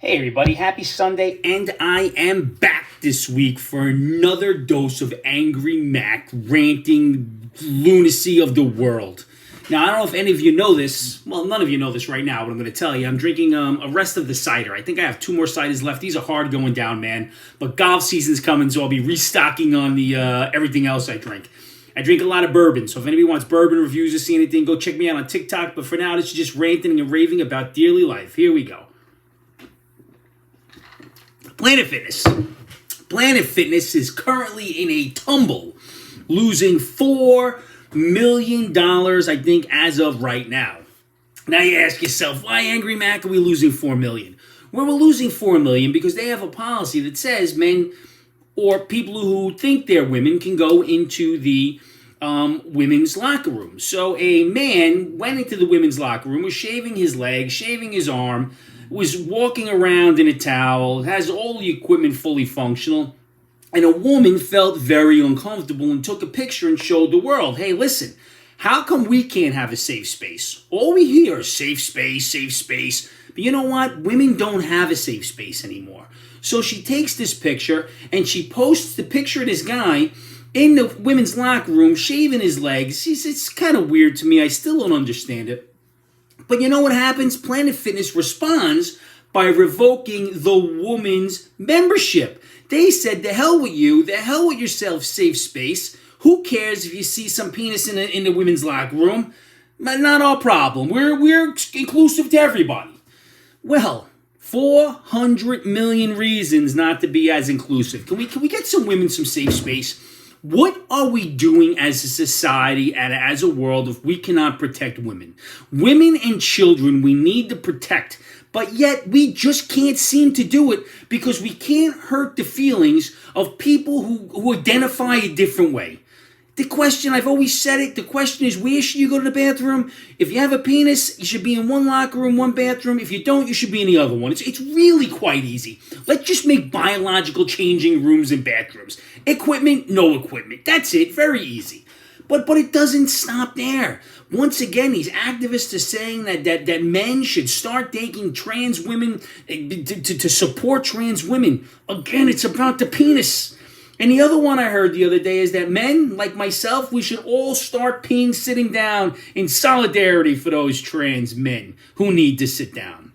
Hey everybody, happy Sunday, and I am back this week for another dose of Angry Mac ranting lunacy of the world. Now, I don't know if any of you know this. Well, none of you know this right now, but I'm going to tell you. I'm drinking a rest of the cider. I think I have two more ciders left. These are hard going down, man. But golf season's coming, so I'll be restocking on the everything else I drink. I drink a lot of bourbon, so if anybody wants bourbon reviews or see anything, go check me out on TikTok. But for now, this is just ranting and raving about daily life. Here we go. Planet Fitness. Planet Fitness is currently in a tumble, losing $4 million, I think, as of right now. Now you ask yourself, why, Angry Mac, are we losing $4 million? Well, we're losing $4 million because they have a policy that says men or people who think they're women can go into the women's locker room. So a man went into the women's locker room, was shaving his leg, shaving his arm, was walking around in a towel, has all the equipment fully functional, and a woman felt very uncomfortable and took a picture and showed the world, hey, listen, how come we can't have a safe space? All we hear is safe space, safe space. But you know what? Women don't have a safe space anymore. So she takes this picture and she posts the picture of this guy in the women's locker room shaving his legs. It's kind of weird to me. I still don't understand it. But you know what happens? Planet Fitness responds by revoking the woman's membership. They said, the hell with you, the hell with your safe space. Who cares if you see some penis in the women's locker room? Not our problem. We're inclusive to everybody. Well, 400 million reasons not to be as inclusive. Can we get some women some safe space? What are we doing as a society and as a world if we cannot protect women? Women and children we need to protect, but yet we just can't seem to do it because we can't hurt the feelings of people who identify a different way. The question, I've always said it, the question is, where should you go to the bathroom? If you have a penis, you should be in one locker room, one bathroom. If you don't, you should be in the other one. It's really quite easy. Let's just make biological changing rooms and bathrooms. Equipment, no equipment. That's it. Very easy. But it doesn't stop there. Once again, these activists are saying that men should start taking trans women to support trans women. Again, it's about the penis. And the other one I heard the other day is that men, like myself, we should all start peeing sitting down in solidarity for those trans men who need to sit down.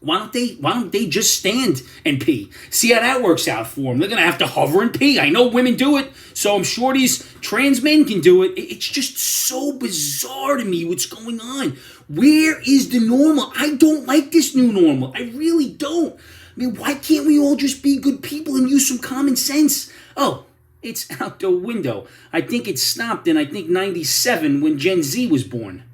Why don't they just stand and pee? See how that works out for them. They're going to have to hover and pee. I know women do it, so I'm sure these trans men can do it. It's just so bizarre to me what's going on. Where is the normal? I don't like this new normal. I really don't. I mean, why can't we all just be good people and use some common sense? Oh, it's out the window. I think it stopped in, 97 when Gen Z was born.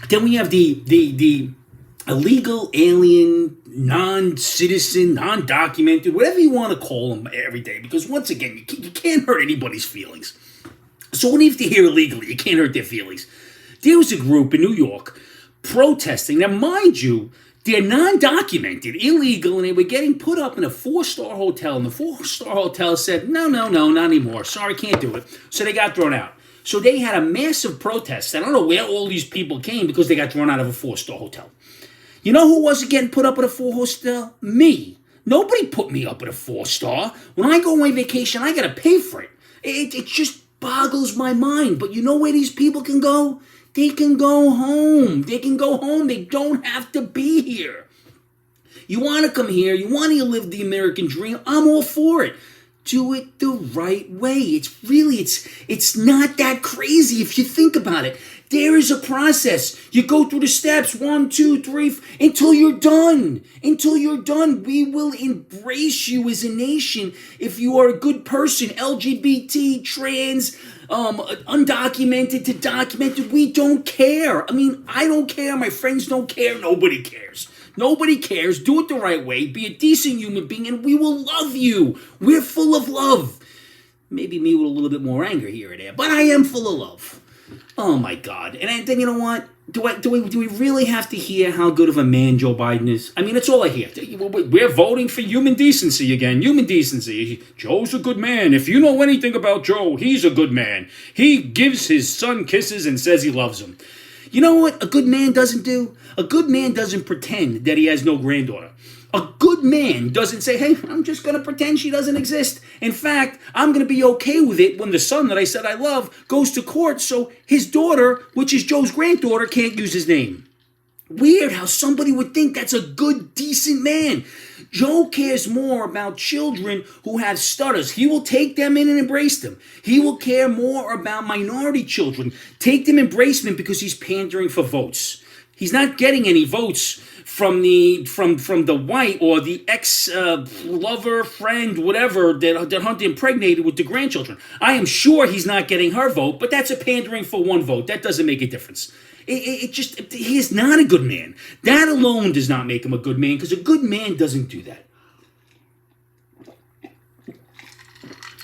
Then we have the illegal alien, non-citizen, non-documented, whatever you want to call them every day. Because once again, you can't hurt anybody's feelings. So what if they're here illegally? You can't hurt their feelings. There was a group in New York protesting. Now, mind you, they're non-documented, illegal, and they were getting put up in a 4-star hotel. And the 4-star hotel said, no, not anymore. Sorry, can't do it. So they got thrown out. So they had a massive protest. I don't know where all these people came because they got thrown out of a 4-star hotel. You know who wasn't getting put up at a 4-star hotel? Me. Nobody put me up at a 4-star. When I go on vacation, I got to pay for it. It just boggles my mind. But you know where these people can go? They can go home. They can go home. They don't have to be here. You want to come here. You want to live the American dream. I'm all for it. Do it the right way. It's not that crazy if you think about it. There is a process. You go through the steps, 1, 2, 3, until you're done. Until you're done. We will embrace you as a nation if you are a good person, LGBT, trans, undocumented to documented. We don't care. I mean, I don't care. My friends don't care. Nobody cares. Nobody cares. Do it the right way. Be a decent human being, and we will love you. We're full of love. Maybe me with a little bit more anger here and there, but I am full of love. Oh my God! And then you know what? Do we really have to hear how good of a man Joe Biden is? I mean, that's all I hear. We're voting for human decency again. Human decency. Joe's a good man. If you know anything about Joe, he's a good man. He gives his son kisses and says he loves him. You know what a good man doesn't do? A good man doesn't pretend that he has no granddaughter. A good man doesn't say, hey, I'm just going to pretend she doesn't exist. In fact, I'm going to be okay with it when the son that I said I love goes to court so his daughter, which is Joe's granddaughter, can't use his name. Weird how somebody would think that's a good, decent man. Joe cares more about children who have stutters. He will take them in and embrace them. He will care more about minority children. Take them, embrace them because he's pandering for votes. He's not getting any votes from the white or the ex-lover, friend, whatever, that Hunt impregnated with the grandchildren. I am sure he's not getting her vote, but that's a pandering for one vote. That doesn't make a difference. He is not a good man. That alone does not make him a good man, because a good man doesn't do that.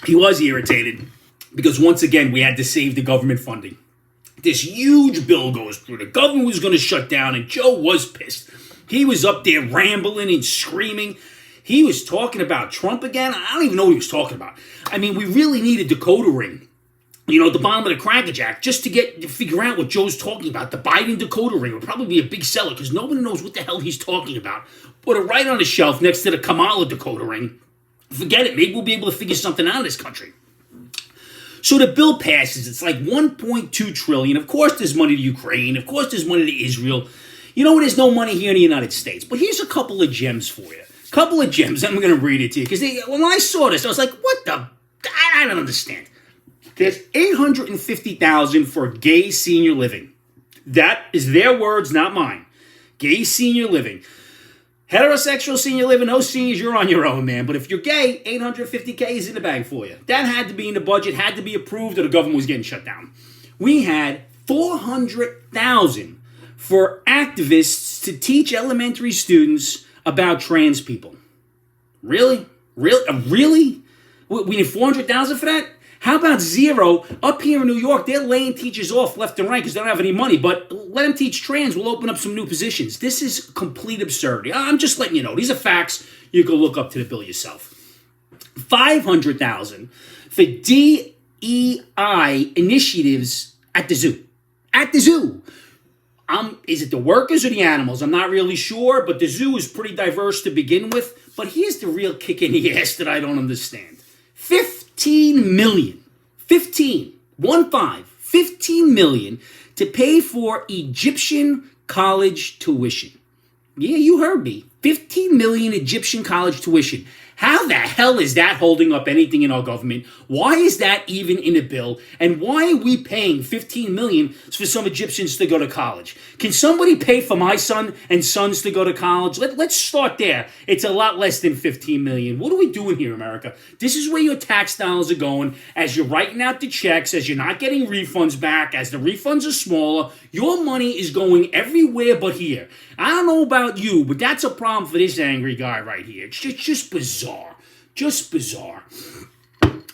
He was irritated because once again we had to save the government funding. This huge bill goes through. The government was going to shut down, and Joe was pissed. He was up there rambling and screaming. He was talking about Trump again. I don't even know what he was talking about. I mean, we really need a decoder ring, at the bottom of the Cracker Jack, just to figure out what Joe's talking about. The Biden decoder ring would probably be a big seller because nobody knows what the hell he's talking about. Put it right on the shelf next to the Kamala decoder ring. Forget it. Maybe we'll be able to figure something out in this country. So the bill passes. It's like $1.2 trillion. Of course there's money to Ukraine. Of course there's money to Israel. There's no money here in the United States. But here's a couple of gems for you. Couple of gems. I'm going to read it to you. Because when I saw this, I was like, what the? I don't understand. There's $850,000 for gay senior living. That is their words, not mine. Gay senior living. Heterosexual senior living, no seniors, you're on your own, man. But if you're gay, $850K is in the bag for you. That had to be in the budget, had to be approved, or the government was getting shut down. We had $400,000 for activists to teach elementary students about trans people. Really? Really? We need $400,000 for that? How about zero? Up here in New York, they're laying teachers off left and right because they don't have any money, but let them teach trans. We'll open up some new positions. This is complete absurdity. I'm just letting you know. These are facts. You can look up to the bill yourself. $500,000 for DEI initiatives at the zoo. At the zoo. Is it the workers or the animals? I'm not really sure, but the zoo is pretty diverse to begin with. But here's the real kick in the ass that I don't understand. $15 million to pay for Egyptian college tuition. Yeah, you heard me. 15 million Egyptian college tuition. How the hell is that holding up anything in our government? Why is that even in a bill? And why are we paying 15 million for some Egyptians to go to college? Can somebody pay for my son and sons to go to college? Let's start there. It's a lot less than 15 million. What are we doing here, America? This is where your tax dollars are going. As you're writing out the checks, as you're not getting refunds back, as the refunds are smaller, your money is going everywhere but here. I don't know about you, but that's a problem for this angry guy right here. It's just bizarre. Just bizarre.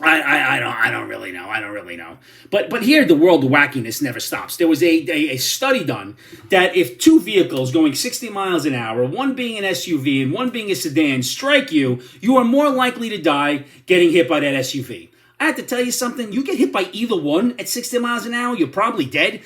I don't really know. But here, the world of wackiness never stops. There was a study done that if two vehicles going 60 miles an hour, one being an SUV and one being a sedan, strike you, you are more likely to die getting hit by that SUV. I have to tell you something. You get hit by either one at 60 miles an hour, you're probably dead.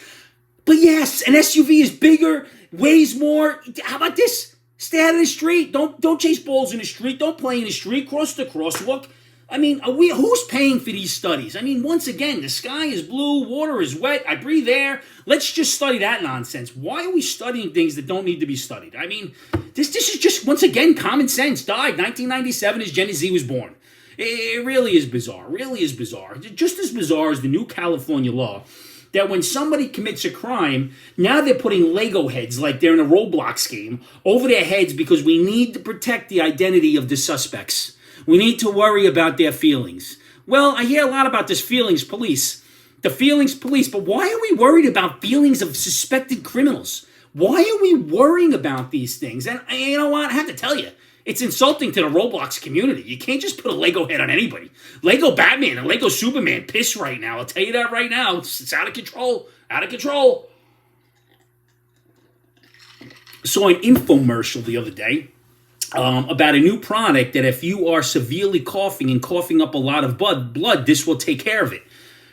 But yes, an SUV is bigger, weighs more. How about this? Stay out of the street. Don't chase balls in the street. Don't play in the street. Cross the crosswalk. I mean, who's paying for these studies? I mean, once again, the sky is blue, water is wet, I breathe air. Let's just study that nonsense. Why are we studying things that don't need to be studied? I mean, this is just, once again, common sense. Died 1997 as Gen Z was born. It really is bizarre. Really is bizarre. Just as bizarre as the new California law that when somebody commits a crime, now they're putting Lego heads like they're in a Roblox game over their heads because we need to protect the identity of the suspects. We need to worry about their feelings. Well, I hear a lot about this feelings police. The feelings police, but why are we worried about feelings of suspected criminals? Why are we worrying about these things? And you know what? I have to tell you, it's insulting to the Roblox community. You can't just put a Lego head on anybody. Lego Batman and Lego Superman piss right now. I'll tell you that right now. It's out of control. Out of control. Saw an infomercial the other day about a new product that if you are severely coughing and coughing up a lot of blood, this will take care of it.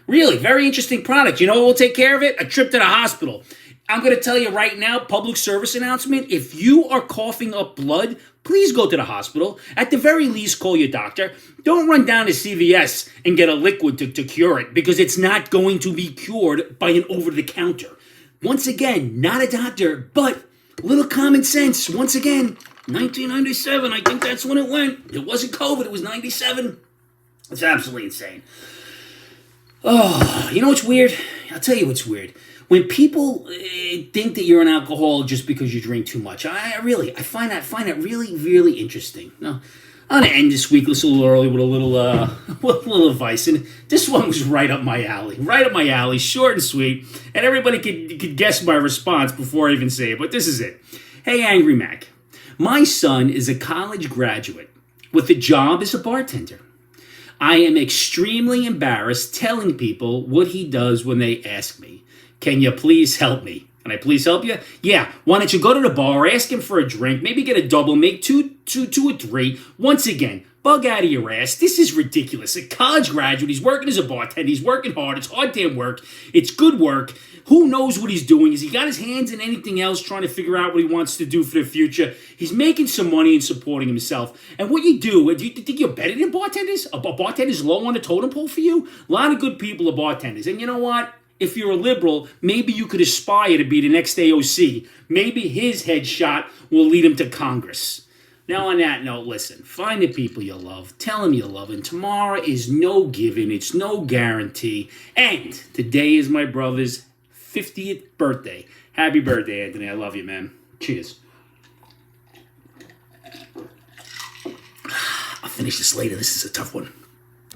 Really, very interesting product. You know what will take care of it? A trip to the hospital. I'm going to tell you right now, public service announcement, if you are coughing up blood, please go to the hospital. At the very least, call your doctor. Don't run down to CVS and get a liquid to cure it, because it's not going to be cured by an over-the-counter. Once again, not a doctor, but a little common sense. Once again, 1997, I think that's when it went. It wasn't COVID, it was 97. It's absolutely insane. Oh, you know what's weird? I'll tell you what's weird. When people think that you're an alcoholic just because you drink too much, I find that really, really interesting. Now, I'm gonna end this week a little early with a little with a little advice, and this one was right up my alley, short and sweet, and everybody could guess my response before I even say it. But this is it. Hey, Angry Mac, my son is a college graduate with a job as a bartender. I am extremely embarrassed telling people what he does when they ask me. Can you please help me? Can I please help you? Yeah, why don't you go to the bar, ask him for a drink, maybe get a double, make two or three. Once again, bug out of your ass. This is ridiculous. A college graduate, he's working as a bartender, he's working hard, it's hard damn work, it's good work. Who knows what he's doing? Has he got his hands in anything else trying to figure out what he wants to do for the future? He's making some money and supporting himself. And what you do you think you're better than bartenders? A bartender's low on the totem pole for you? A lot of good people are bartenders. And you know what? If you're a liberal, maybe you could aspire to be the next AOC. Maybe his headshot will lead him to Congress. Now, on that note, listen, find the people you love, tell them you love them. Tomorrow is no given, it's no guarantee. And today is my brother's 50th birthday. Happy birthday, Anthony. I love you, man. Cheers. I'll finish this later. This is a tough one.